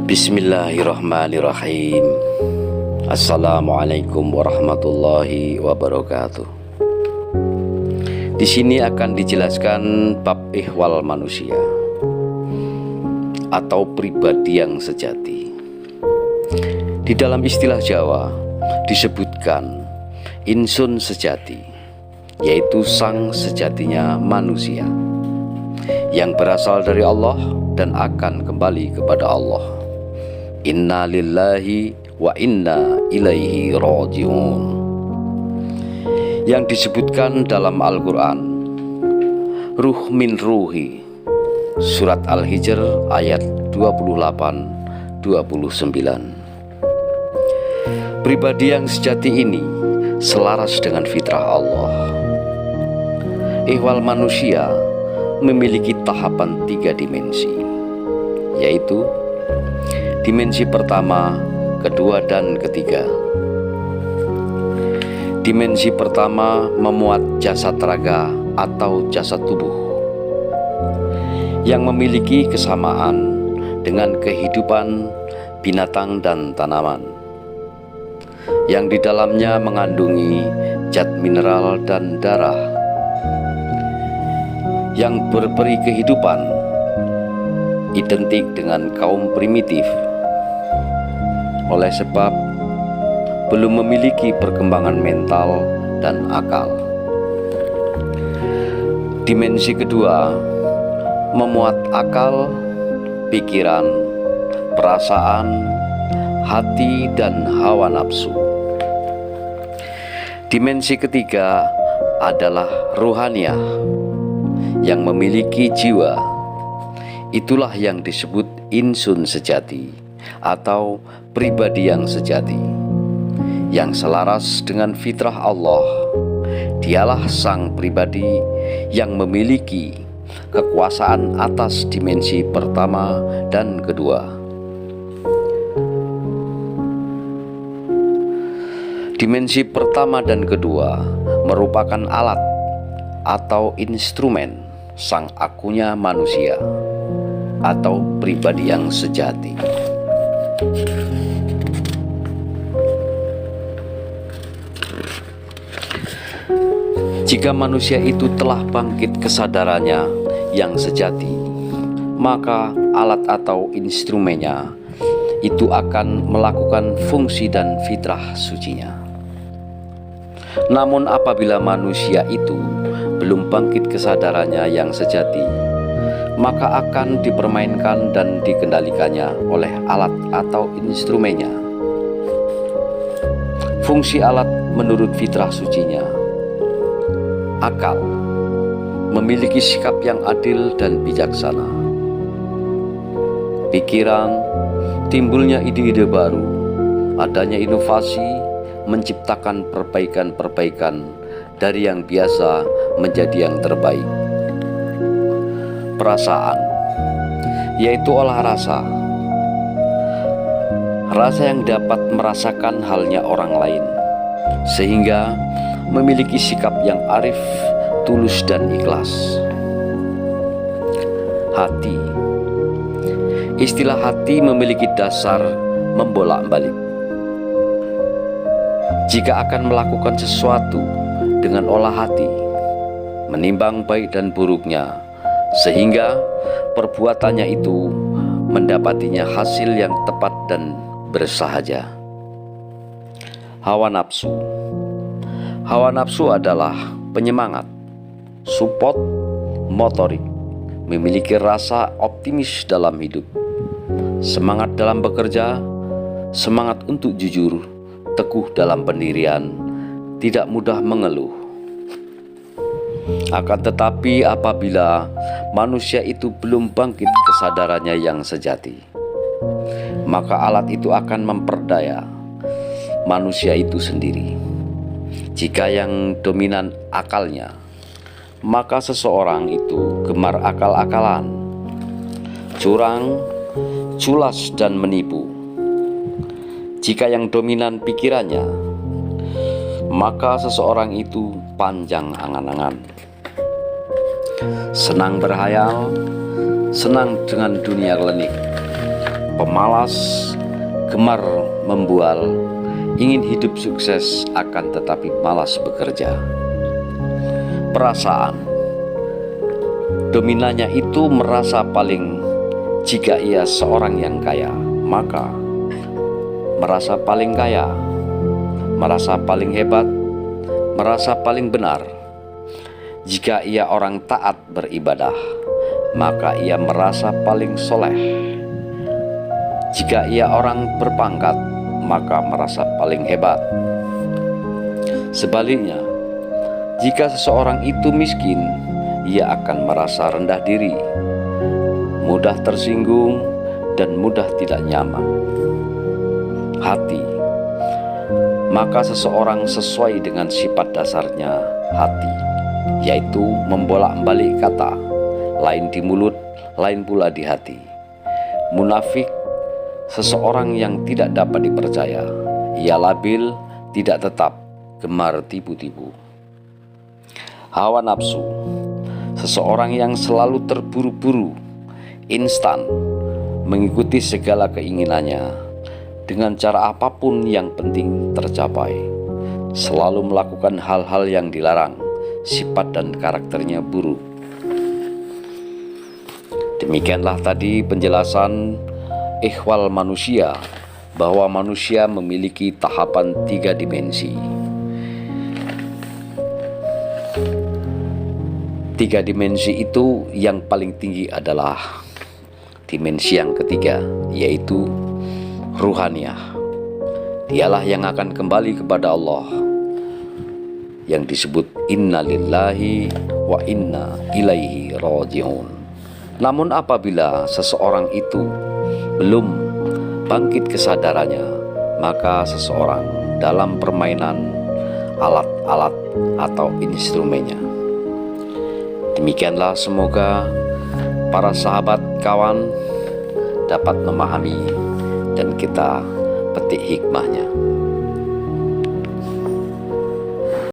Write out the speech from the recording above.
Bismillahirrahmanirrahim. Assalamualaikum warahmatullahi wabarakatuh. Di sini akan dijelaskan bab ihwal manusia atau pribadi yang sejati. Di dalam istilah Jawa disebutkan insun sejati, yaitu sang sejatinya manusia yang berasal dari Allah dan akan kembali kepada Allah. Inna lillahi wa inna ilaihi raji'un, yang disebutkan dalam Al-Quran, ruh min ruhi, surat Al-Hijr ayat 28-29. Pribadi yang sejati ini selaras dengan fitrah Allah. Ihwal manusia memiliki tahapan 3 dimensi, yaitu dimensi pertama, kedua, dan ketiga. Dimensi pertama memuat jasad raga atau jasad tubuh yang memiliki kesamaan dengan kehidupan binatang dan tanaman, yang di dalamnya mengandungi zat mineral dan darah yang berperi kehidupan, identik dengan kaum primitif, oleh sebab belum memiliki perkembangan mental dan akal. Dimensi kedua memuat akal, pikiran, perasaan, hati, dan hawa nafsu. Dimensi ketiga adalah ruhaniyah yang memiliki jiwa. Itulah yang disebut insun sejati atau pribadi yang sejati, yang selaras dengan fitrah Allah. Dialah sang pribadi yang memiliki kekuasaan atas dimensi pertama dan kedua. Dimensi pertama dan kedua merupakan alat atau instrumen sang akunya manusia atau pribadi yang sejati. Jika manusia itu telah bangkit kesadarannya yang sejati, maka alat atau instrumennya itu akan melakukan fungsi dan fitrah sucinya. Namun apabila manusia itu belum bangkit kesadarannya yang sejati, maka akan dipermainkan dan dikendalikannya oleh alat atau instrumennya. Fungsi alat menurut fitrah sucinya: akal, memiliki sikap yang adil dan bijaksana; pikiran, timbulnya ide-ide baru, adanya inovasi, menciptakan perbaikan-perbaikan dari yang biasa menjadi yang terbaik; perasaan, yaitu olah rasa, rasa yang dapat merasakan halnya orang lain, sehingga memiliki sikap yang arif, tulus, dan ikhlas. Hati, istilah hati memiliki dasar membolak-balik. Jika akan melakukan sesuatu dengan olah hati, menimbang baik dan buruknya, sehingga perbuatannya itu mendapatinya hasil yang tepat dan bersahaja. Hawa nafsu. Hawa nafsu adalah penyemangat, support motorik, memiliki rasa optimis dalam hidup, semangat dalam bekerja, semangat untuk jujur, teguh dalam pendirian, tidak mudah mengeluh. Akan tetapi apabila manusia itu belum bangkit kesadarannya yang sejati, maka alat itu akan memperdaya manusia itu sendiri. Jika yang dominan akalnya, maka seseorang itu gemar akal-akalan, curang, culas, dan menipu. Jika yang dominan pikirannya, maka seseorang itu panjang angan-angan, senang berhayal, senang dengan dunia klinik, pemalas, gemar membual, ingin hidup sukses akan tetapi malas bekerja. Perasaan dominannya itu merasa paling, jika ia seorang yang kaya, maka merasa paling kaya, merasa paling hebat, merasa paling benar. Jika ia orang taat beribadah, maka ia merasa paling soleh. Jika ia orang berpangkat, maka merasa paling hebat. Sebaliknya, jika seseorang itu miskin, ia akan merasa rendah diri, mudah tersinggung, dan mudah tidak nyaman. Hati, maka seseorang sesuai dengan sifat dasarnya hati, yaitu membolak-balik kata, lain di mulut, lain pula di hati. Munafik, seseorang yang tidak dapat dipercaya. Ia labil, tidak tetap, gemar tipu-tipu. Hawa nafsu, seseorang yang selalu terburu-buru, instan, mengikuti segala keinginannya dengan cara apapun yang penting tercapai, selalu melakukan hal-hal yang dilarang, sifat dan karakternya buruk. Demikianlah tadi penjelasan ihwal manusia, bahwa manusia memiliki tahapan 3 dimensi. 3 dimensi itu yang paling tinggi adalah dimensi yang ketiga, yaitu ruhaniyah. Dialah yang akan kembali kepada Allah, yang disebut inna lillahi wa inna ilaihi raji'un. Namun apabila seseorang itu belum bangkit kesadarannya, maka seseorang dalam permainan alat-alat atau instrumennya. Demikianlah, semoga para sahabat kawan dapat memahami dan kita petik hikmahnya.